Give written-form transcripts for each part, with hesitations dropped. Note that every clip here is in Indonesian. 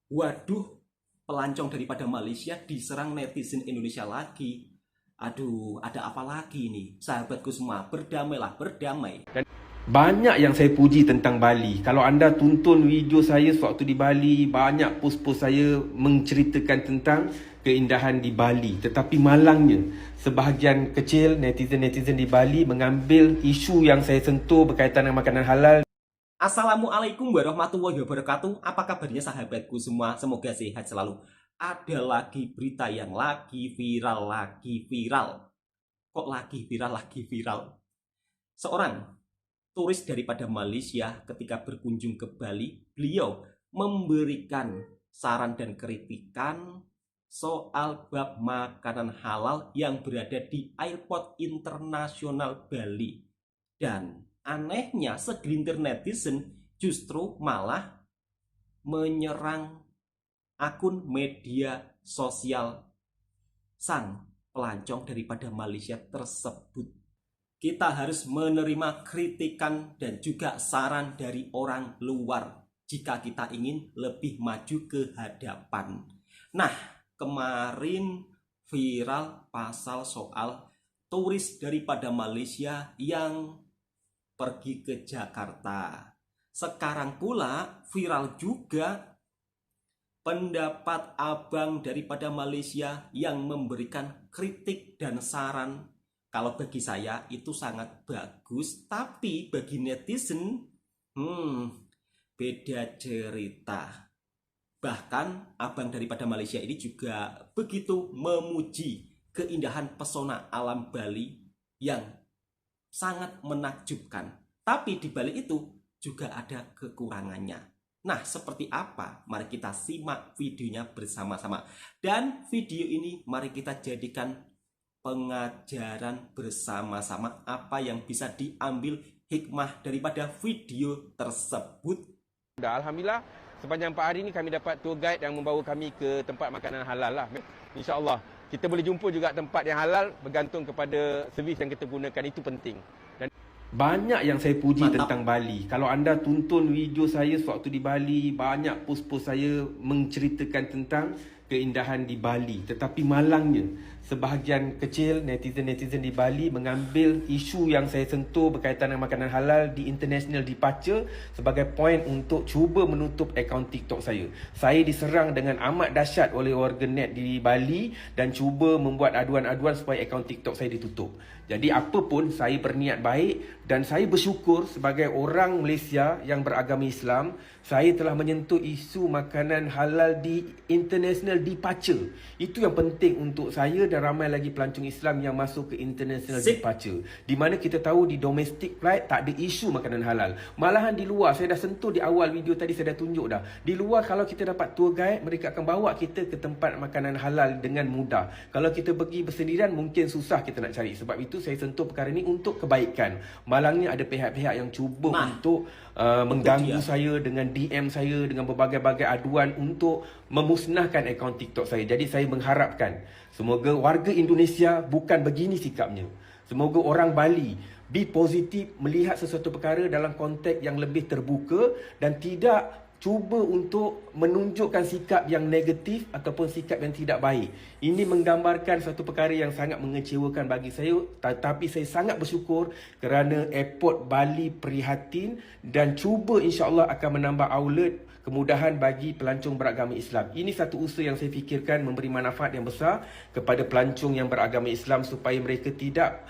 Waduh, pelancong daripada Malaysia diserang netizen Indonesia lagi. Aduh, ada apa lagi nih? Sahabatku semua, berdamailah, berdamai. Dan banyak yang saya puji tentang Bali. Kalau anda tonton video saya sewaktu di Bali, banyak post-post saya menceritakan tentang keindahan di Bali. Tetapi malangnya, sebahagian kecil netizen-netizen di Bali mengambil isu yang saya sentuh berkaitan dengan makanan halal. Assalamualaikum warahmatullahi wabarakatuh. Apa kabarnya sahabatku semua? Semoga sehat selalu. Ada lagi berita yang lagi viral, lagi viral. Kok lagi viral, lagi viral? Seorang turis daripada Malaysia ketika berkunjung ke Bali, beliau memberikan saran dan kritikan soal bab makanan halal yang berada di airport internasional Bali. Dan anehnya segelintir netizen justru malah menyerang akun media sosial sang pelancong daripada Malaysia tersebut. Kita harus menerima kritikan dan juga saran dari orang luar jika kita ingin lebih maju ke hadapan. Nah, kemarin viral pasal soal turis daripada Malaysia yang pergi ke Jakarta. Sekarang pula viral juga pendapat abang daripada Malaysia yang memberikan kritik dan saran. Kalau bagi saya itu sangat bagus, tapi bagi netizen, beda cerita. Bahkan abang daripada Malaysia ini juga begitu memuji keindahan pesona alam Bali yang sangat menakjubkan. Tapi di balik itu juga ada kekurangannya. Nah, seperti apa? Mari kita simak videonya bersama-sama. Dan video ini mari kita jadikan pengajaran bersama-sama apa yang bisa diambil hikmah daripada video tersebut. Alhamdulillah, sepanjang 4 hari ini kami dapat tour guide yang membawa kami ke tempat makanan halal lah. InsyaAllah, kita boleh jumpa juga tempat yang halal bergantung kepada servis yang kita gunakan, itu penting. Dan banyak yang saya puji Mantap. tentang Bali. Kalau anda tonton video saya sewaktu di Bali, banyak post-post saya menceritakan tentang keindahan di Bali. Tetapi malangnya, sebahagian kecil netizen-netizen di Bali mengambil isu yang saya sentuh berkaitan dengan makanan halal di international departure sebagai poin untuk cuba menutup akaun TikTok saya. Saya diserang dengan amat dahsyat oleh warganet di Bali dan cuba membuat aduan-aduan supaya akaun TikTok saya ditutup. Jadi apa pun, saya berniat baik dan saya bersyukur sebagai orang Malaysia yang beragama Islam, saya telah menyentuh isu makanan halal di international departure. Itu yang penting untuk saya dan ramai lagi pelancong Islam yang masuk ke international departure. Di mana kita tahu di domestic flight tak ada isu makanan halal. Malahan di luar, saya dah sentuh di awal video tadi, saya dah tunjuk dah. Di luar kalau kita dapat tour guide, mereka akan bawa kita ke tempat makanan halal dengan mudah. Kalau kita pergi bersendirian, mungkin susah kita nak cari. Sebab itu saya sentuh perkara ini untuk kebaikan. Malangnya ada pihak-pihak yang cuba untuk mengganggu saya dengan DM saya, dengan berbagai-bagai aduan untuk memusnahkan akaun TikTok saya. Jadi saya mengharapkan semoga warga Indonesia bukan begini sikapnya. Semoga orang Bali be positif, melihat sesuatu perkara dalam konteks yang lebih terbuka dan tidak cuba untuk menunjukkan sikap yang negatif ataupun sikap yang tidak baik. Ini menggambarkan satu perkara yang sangat mengecewakan bagi saya, tetapi saya sangat bersyukur kerana airport Bali prihatin dan cuba insya-Allah akan menambah outlet kemudahan bagi pelancong beragama Islam. Ini satu usaha yang saya fikirkan memberi manfaat yang besar kepada pelancong yang beragama Islam supaya mereka tidak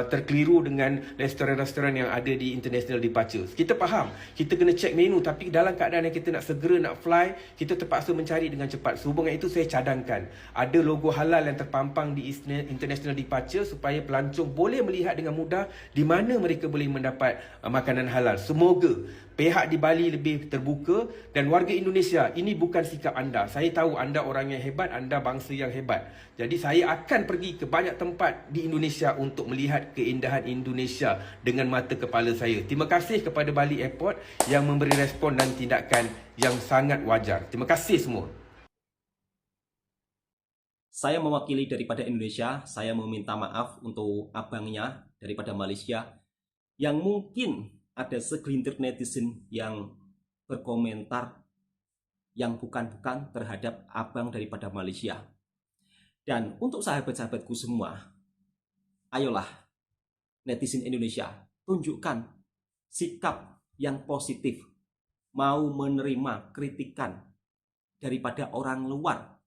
terkeliru dengan restoran-restoran yang ada di international departure. Kita faham, kita kena check menu, tapi dalam keadaan yang kita nak segera nak fly, kita terpaksa mencari dengan cepat. Sehubungan itu saya cadangkan ada logo halal yang terpampang di international departure supaya pelancong boleh melihat dengan mudah di mana mereka boleh mendapat makanan halal. Semoga pihak di Bali lebih terbuka dan warga Indonesia, ini bukan sikap anda. Saya tahu anda orang yang hebat, anda bangsa yang hebat. Jadi saya akan pergi ke banyak tempat di Indonesia untuk melihat keindahan Indonesia dengan mata kepala saya. Terima kasih kepada Bali Airport yang memberi respon dan tindakan yang sangat wajar. Terima kasih semua. Saya mewakili daripada Indonesia, saya meminta maaf untuk abangnya daripada Malaysia yang mungkin ada segelintir netizen yang berkomentar yang bukan-bukan terhadap abang daripada Malaysia. Dan untuk sahabat-sahabatku semua, ayolah netizen Indonesia, tunjukkan sikap yang positif, mau menerima kritikan daripada orang luar.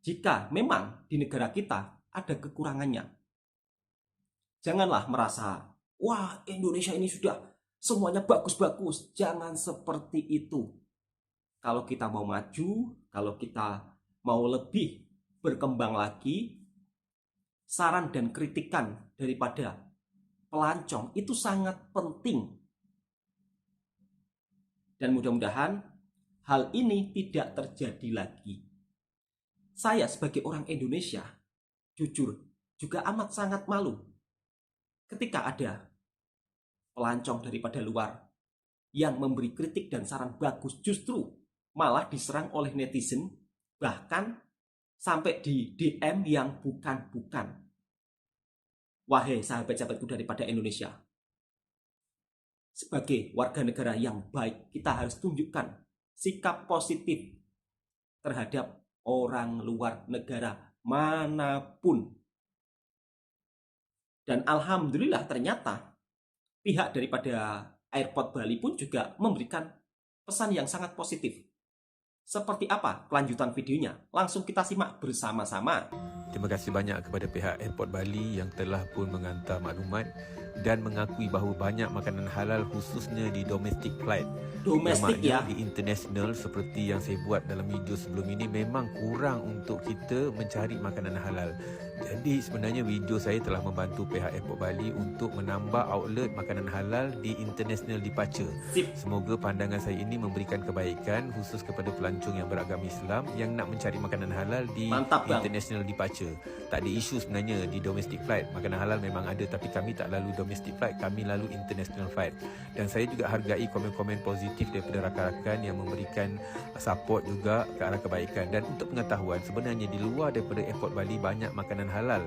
Jika memang di negara kita ada kekurangannya, janganlah merasa, wah Indonesia ini sudah semuanya bagus-bagus. Jangan seperti itu. Kalau kita mau maju, kalau kita mau lebih berkembang lagi, saran dan kritikan daripada pelancong itu sangat penting. Dan mudah-mudahan hal ini tidak terjadi lagi. Saya sebagai orang Indonesia, jujur, juga amat sangat malu ketika ada pelancong daripada luar yang memberi kritik dan saran bagus, justru malah diserang oleh netizen, bahkan sampai di DM yang bukan-bukan. Wahai sahabat-sahabatku daripada Indonesia, sebagai warga negara yang baik, kita harus tunjukkan sikap positif terhadap orang luar negara manapun. Dan alhamdulillah ternyata pihak daripada Airport Bali pun juga memberikan pesan yang sangat positif. Seperti apa kelanjutan videonya? Langsung kita simak bersama-sama. Terima kasih banyak kepada pihak Airport Bali yang telah pun mengantar maklumat dan mengakui bahawa banyak makanan halal khususnya di domestic flight. Domestik ya. Di international seperti yang saya buat dalam video sebelum ini memang kurang untuk kita mencari makanan halal. Jadi sebenarnya video saya telah membantu pihak Airport Bali untuk menambah outlet makanan halal di international departure. Semoga pandangan saya ini memberikan kebaikan khusus kepada pelancong yang beragama Islam yang nak mencari makanan halal di international departure. Tak ada isu sebenarnya di domestic flight. Makanan halal memang ada, tapi kami tak lalu domestic flight, kami lalu international flight. Dan saya juga hargai komen-komen positif daripada rakan-rakan yang memberikan support juga ke arah kebaikan. Dan untuk pengetahuan, sebenarnya di luar daripada Airport Bali banyak makanan halal.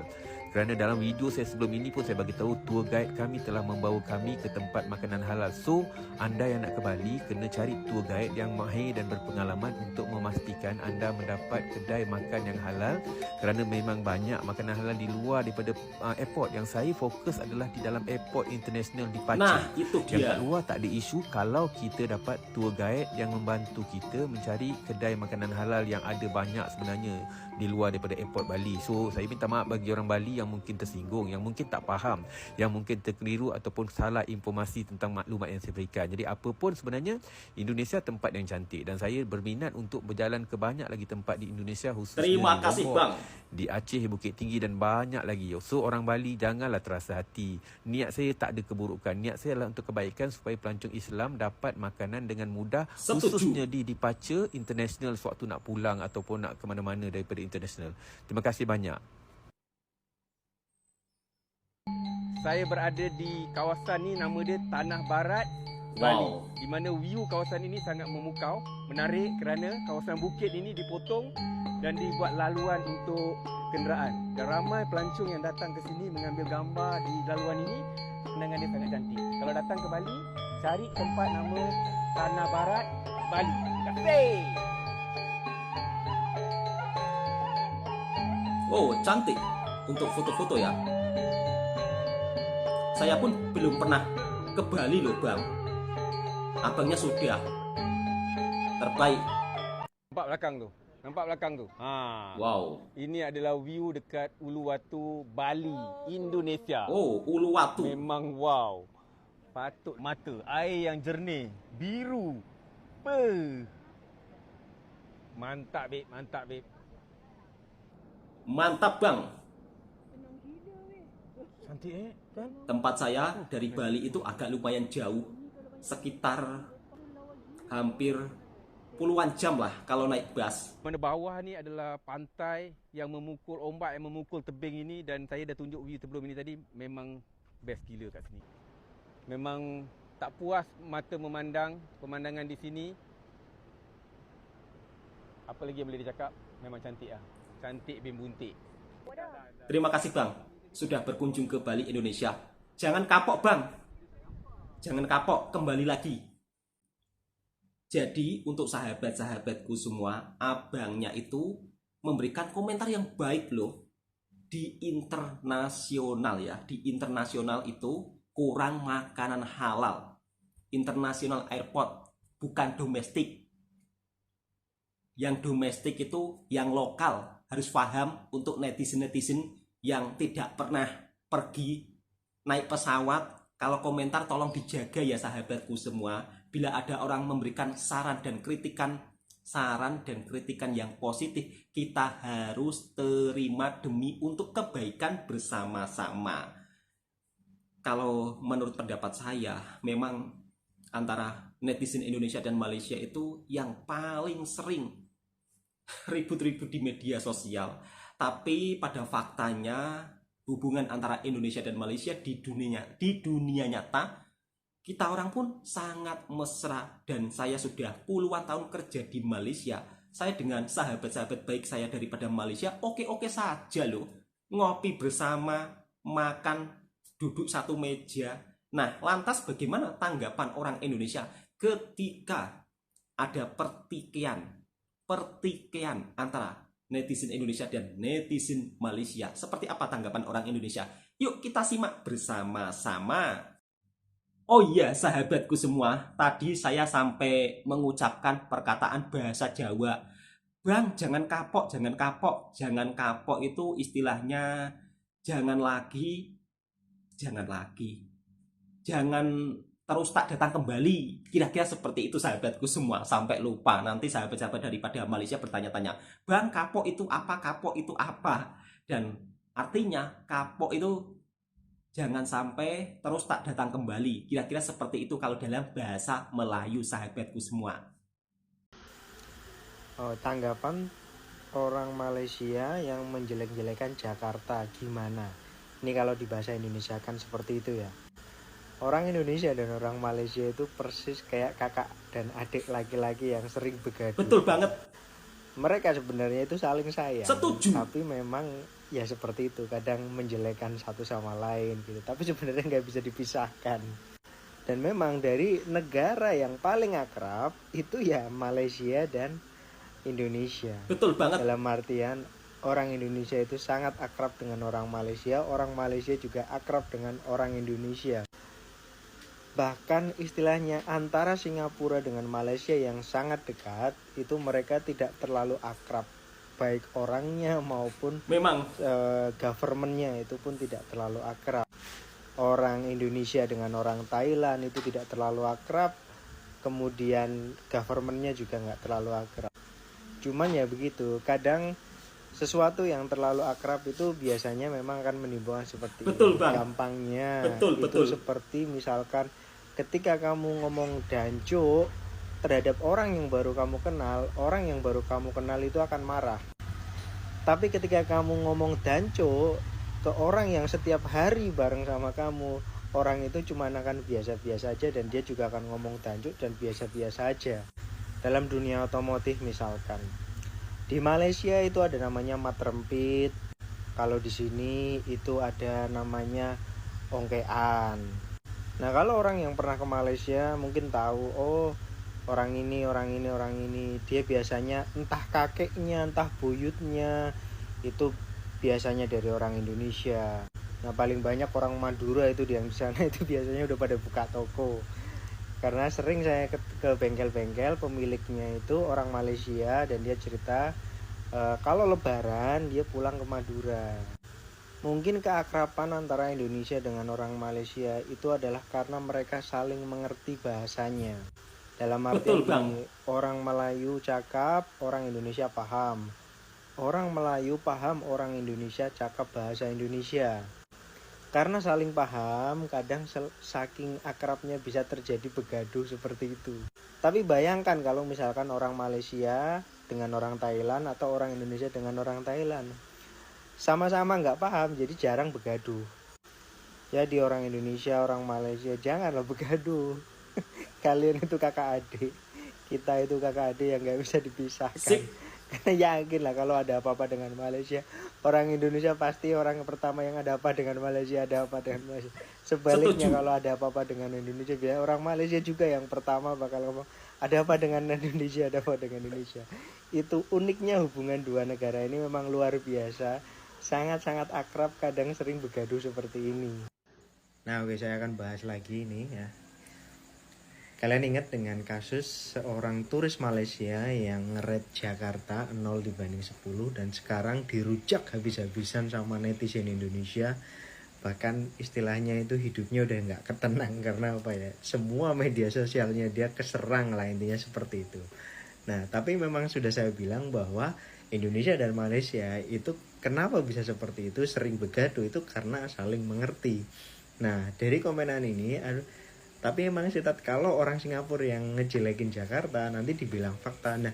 Kerana dalam video saya sebelum ini pun saya bagi tahu tour guide kami telah membawa kami ke tempat makanan halal. So, anda yang nak ke Bali kena cari tour guide yang mahir dan berpengalaman untuk memastikan anda mendapat kedai makan yang halal. Kerana memang banyak makanan halal di luar daripada airport. Yang saya fokus adalah di dalam airport international departure. Nah, itu dia. Yang kat luar tak ada isu kalau kita dapat tour guide yang membantu kita mencari kedai makanan halal yang ada banyak sebenarnya di luar daripada airport Bali. So, saya minta maaf bagi orang Bali yang mungkin tersinggung, yang mungkin tak faham, yang mungkin terkeliru ataupun salah informasi tentang maklumat yang saya berikan. Jadi apa pun sebenarnya Indonesia tempat yang cantik dan saya berminat untuk berjalan ke banyak lagi tempat di Indonesia, khususnya Terima di kasih Lombok, bang. di Aceh, Bukit Tinggi dan banyak lagi. So orang Bali janganlah terasa hati. Niat saya tak ada keburukan. Niat saya adalah untuk kebaikan supaya pelancong Islam dapat makanan dengan mudah. Setuju. Khususnya di departure international sewaktu nak pulang ataupun nak ke mana-mana daripada international. Terima kasih banyak. Saya berada di kawasan ni, nama dia Tanah Barat, Bali. Wow. Di mana view kawasan ini sangat memukau, menarik kerana kawasan bukit ini dipotong dan dibuat laluan untuk kenderaan. Dan ramai pelancong yang datang ke sini mengambil gambar di laluan ini. Pemandangan dia sangat cantik. Kalau datang ke Bali, cari tempat nama Tanah Barat, Bali. Terima kasih. Oh, cantik untuk foto-foto ya. Saya pun belum pernah ke Bali loh bang. Abangnya sudah. Terbaik. Nampak belakang tu? Nampak belakang tu? Wow. Ini adalah view dekat Uluwatu, Bali, Indonesia. Oh, Uluwatu. Memang wow. Patut mata. Air yang jernih, biru. Mantap, babe. Mantap, babe. Mantap bang. Cantik kan? Tempat saya dari Bali itu agak lumayan jauh. Sekitar hampir puluhan jam lah kalau naik bus. Mana bawah ni adalah pantai yang memukul ombak, yang memukul tebing ini. Dan saya dah tunjuk view sebelum ini tadi. Memang best gila kat sini. Memang tak puas mata memandang pemandangan di sini. Apa lagi yang boleh dicakap? Memang cantik lah. Cantik bin buntik. Terima kasih bang sudah berkunjung ke Bali, Indonesia. Jangan kapok bang. Jangan kapok, kembali lagi. Jadi untuk sahabat-sahabatku semua, abangnya itu memberikan komentar yang baik loh. Di internasional ya, di internasional itu kurang makanan halal. International airport, bukan domestik. Yang domestik itu yang lokal, harus paham untuk netizen-netizen yang tidak pernah pergi naik pesawat. Kalau komentar tolong dijaga ya sahabatku semua. Bila ada orang memberikan saran dan kritikan yang positif, kita harus terima demi untuk kebaikan bersama-sama. Kalau menurut pendapat saya, memang antara netizen Indonesia dan Malaysia itu yang paling sering ribut-ribut di media sosial. Tapi pada faktanya hubungan antara Indonesia dan Malaysia di dunia nyata, kita orang pun sangat mesra. Dan saya sudah puluhan tahun kerja di Malaysia. Saya dengan sahabat-sahabat baik saya daripada Malaysia oke-oke saja loh. Ngopi bersama, makan, duduk satu meja. Nah, lantas bagaimana tanggapan orang Indonesia ketika ada pertikaian antara netizen Indonesia dan netizen Malaysia? Seperti apa tanggapan orang Indonesia? Yuk kita simak bersama-sama. Oh iya sahabatku semua, tadi saya sampai mengucapkan perkataan bahasa Jawa. Bang, jangan kapok, jangan kapok. Jangan kapok itu istilahnya jangan lagi, jangan lagi. Jangan terus tak datang kembali. Kira-kira seperti itu sahabatku semua. Sampai lupa. Nanti sahabat-sahabat daripada Malaysia bertanya-tanya, Bang, kapok itu apa? Kapok itu apa? Dan artinya kapok itu jangan sampai terus tak datang kembali. Kira-kira seperti itu kalau dalam bahasa Melayu sahabatku semua. Tanggapan orang Malaysia yang menjelek-jelekan Jakarta gimana? Ini kalau di bahasa Indonesia kan seperti itu ya. Orang Indonesia dan orang Malaysia itu persis kayak kakak dan adik laki-laki yang sering begaduh. Betul banget. Mereka sebenarnya itu saling sayang. Setuju. Tapi memang ya seperti itu, kadang menjelekan satu sama lain gitu. Tapi sebenarnya nggak bisa dipisahkan. Dan memang dari negara yang paling akrab itu ya Malaysia dan Indonesia. Betul banget. Dalam artian orang Indonesia itu sangat akrab dengan orang Malaysia, orang Malaysia juga akrab dengan orang Indonesia. Bahkan istilahnya antara Singapura dengan Malaysia yang sangat dekat, itu mereka tidak terlalu akrab. Baik orangnya maupun memang governmentnya itu pun tidak terlalu akrab. Orang Indonesia dengan orang Thailand itu tidak terlalu akrab. Kemudian governmentnya juga nggak terlalu akrab. Cuman ya begitu, kadang sesuatu yang terlalu akrab itu biasanya memang akan menimbulkan seperti betul, ini. Bang. Gampangnya betul. Seperti misalkan ketika kamu ngomong danco terhadap orang yang baru kamu kenal, orang yang baru kamu kenal itu akan marah. Tapi ketika kamu ngomong danco ke orang yang setiap hari bareng sama kamu, orang itu cuma akan biasa-biasa aja dan dia juga akan ngomong danco dan biasa-biasa aja. Dalam dunia otomotif misalkan, di Malaysia itu ada namanya mat rempit. Kalau di sini itu ada namanya ongkean. Nah kalau orang yang pernah ke Malaysia mungkin tahu, oh orang ini dia biasanya entah kakeknya entah buyutnya itu biasanya dari orang Indonesia. Nah paling banyak orang Madura itu yang di sana itu biasanya udah pada buka toko. Karena sering saya ke bengkel-bengkel, pemiliknya itu orang Malaysia dan dia cerita kalau lebaran dia pulang ke Madura. Mungkin keakraban antara Indonesia dengan orang Malaysia itu adalah karena mereka saling mengerti bahasanya. Dalam arti orang Melayu cakap, orang Indonesia paham. Orang Melayu paham, orang Indonesia cakap bahasa Indonesia. Karena saling paham, kadang saking akrabnya bisa terjadi begaduh seperti itu. Tapi bayangkan kalau misalkan orang Malaysia dengan orang Thailand atau orang Indonesia dengan orang Thailand. Sama-sama nggak paham, jadi jarang begaduh. Jadi orang Indonesia, orang Malaysia, janganlah begaduh. Kalian itu kakak adik. Kita itu kakak adik yang nggak bisa dipisahkan. Karena yakin lah kalau ada apa-apa dengan Malaysia, orang Indonesia pasti orang pertama yang ada apa dengan Malaysia, ada apa dengan Malaysia. Sebaliknya kalau ada apa-apa dengan Indonesia, biar orang Malaysia juga yang pertama bakal ngomong, Ada apa dengan Indonesia? Ada apa dengan Indonesia? Itu uniknya hubungan dua negara ini memang luar biasa. Sangat-sangat akrab, kadang sering bergaduh seperti ini. Nah, oke, saya akan bahas lagi nih ya. Kalian ingat dengan kasus seorang turis Malaysia yang nge-rate Jakarta 0 dibanding 10 dan sekarang dirujak habis-habisan sama netizen Indonesia. Bahkan istilahnya itu hidupnya udah nggak ketenang karena apa ya, semua media sosialnya dia keserang lah, intinya seperti itu. Nah, tapi memang sudah saya bilang bahwa Indonesia dan Malaysia itu kenapa bisa seperti itu, sering begaduh itu karena saling mengerti. Nah, dari komenan ini, tapi emang sih kalau orang Singapura yang ngejelekin Jakarta nanti dibilang fakta. Nah,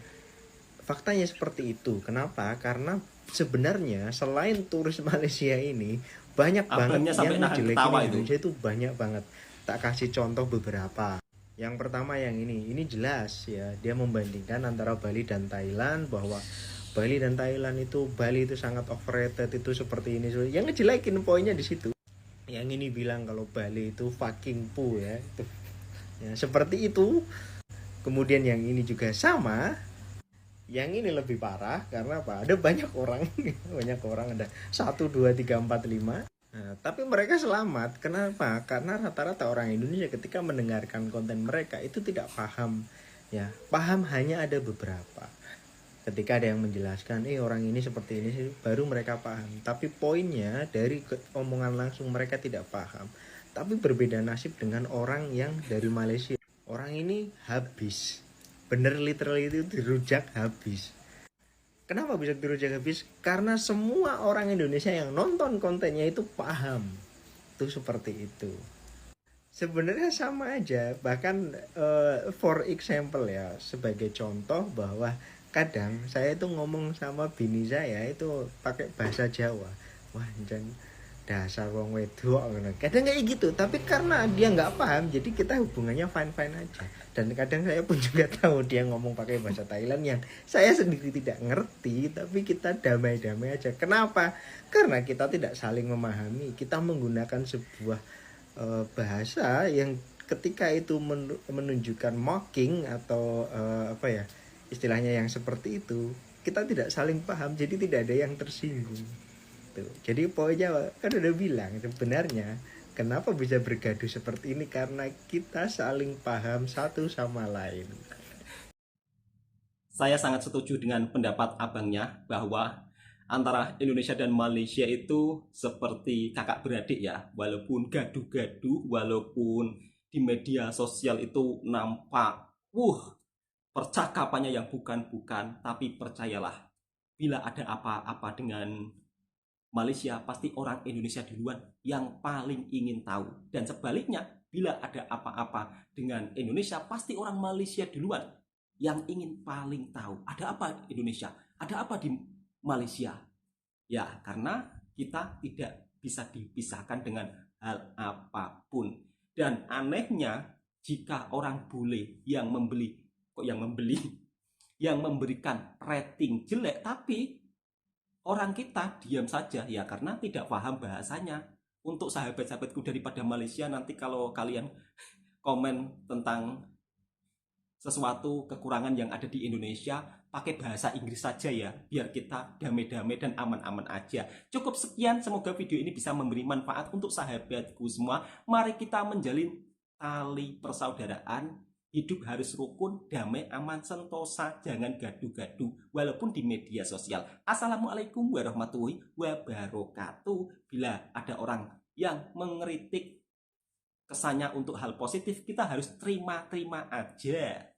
faktanya seperti itu. Kenapa? Karena sebenarnya selain turis Malaysia ini banyak Abangnya banget sampai yang nahan ngejelekin ketawa Indonesia itu banyak banget. Tak kasih contoh beberapa. Yang pertama yang ini jelas ya, dia membandingkan antara Bali dan Thailand bahwa Bali dan Thailand itu, Bali itu sangat overrated, itu seperti ini. Yang ngejelekin poinnya di situ. Yang ini bilang kalau Bali itu fucking poo ya. Itu ya, seperti itu. Kemudian yang ini juga sama. Yang ini lebih parah karena apa? Ada banyak orang, banyak orang, ada 1, 2, 3, 4, 5. Nah, tapi mereka selamat. Kenapa? Karena rata-rata orang Indonesia ketika mendengarkan konten mereka itu tidak paham. Ya, paham hanya ada beberapa. Ketika ada yang menjelaskan, orang ini seperti ini sih, baru mereka paham. Tapi poinnya dari omongan langsung mereka tidak paham. Tapi berbeda nasib dengan orang yang dari Malaysia. Orang ini habis. Bener literally itu dirujak habis. Kenapa bisa dirujak habis? Karena semua orang Indonesia yang nonton kontennya itu paham. Itu seperti itu. Sebenarnya sama aja. Bahkan for example ya, sebagai contoh bahwa kadang saya itu ngomong sama bini saya itu pakai bahasa Jawa. Wah, jangan dasar wong wedok. Kadang kayak gitu, tapi karena dia nggak paham, jadi kita hubungannya fine-fine aja. Dan kadang saya pun juga tahu dia ngomong pakai bahasa Thailand yang saya sendiri tidak ngerti, tapi kita damai-damai aja. Kenapa? Karena kita tidak saling memahami. Kita menggunakan sebuah bahasa yang ketika itu menunjukkan mocking atau apa ya, istilahnya yang seperti itu, kita tidak saling paham, jadi tidak ada yang tersinggung. Tuh. Jadi poinnya kan udah bilang sebenarnya kenapa bisa bergaduh seperti ini, karena kita saling paham satu sama lain. Saya sangat setuju dengan pendapat abangnya bahwa antara Indonesia dan Malaysia itu seperti kakak beradik ya. Walaupun gaduh-gaduh, walaupun di media sosial itu nampak percakapannya yang bukan-bukan, tapi percayalah, bila ada apa-apa dengan Malaysia, pasti orang Indonesia duluan yang paling ingin tahu. Dan sebaliknya, bila ada apa-apa dengan Indonesia, pasti orang Malaysia duluan yang ingin paling tahu. Ada apa Indonesia? Ada apa di Malaysia? Ya, karena kita tidak bisa dipisahkan dengan hal apapun. Dan anehnya, jika orang bule yang memberikan rating jelek, tapi orang kita diam saja ya karena tidak paham bahasanya. Untuk sahabat-sahabatku daripada Malaysia, nanti kalau kalian komen tentang sesuatu kekurangan yang ada di Indonesia, pakai bahasa Inggris saja ya, biar kita damai-damai dan aman-aman aja. Cukup sekian, semoga video ini bisa memberi manfaat untuk sahabatku semua. Mari kita menjalin tali persaudaraan. Hidup harus rukun, damai, aman, sentosa, jangan gaduh-gaduh walaupun di media sosial. Assalamualaikum warahmatullahi wabarakatuh. Bila ada orang yang mengkritik kesannya untuk hal positif, kita harus terima aja.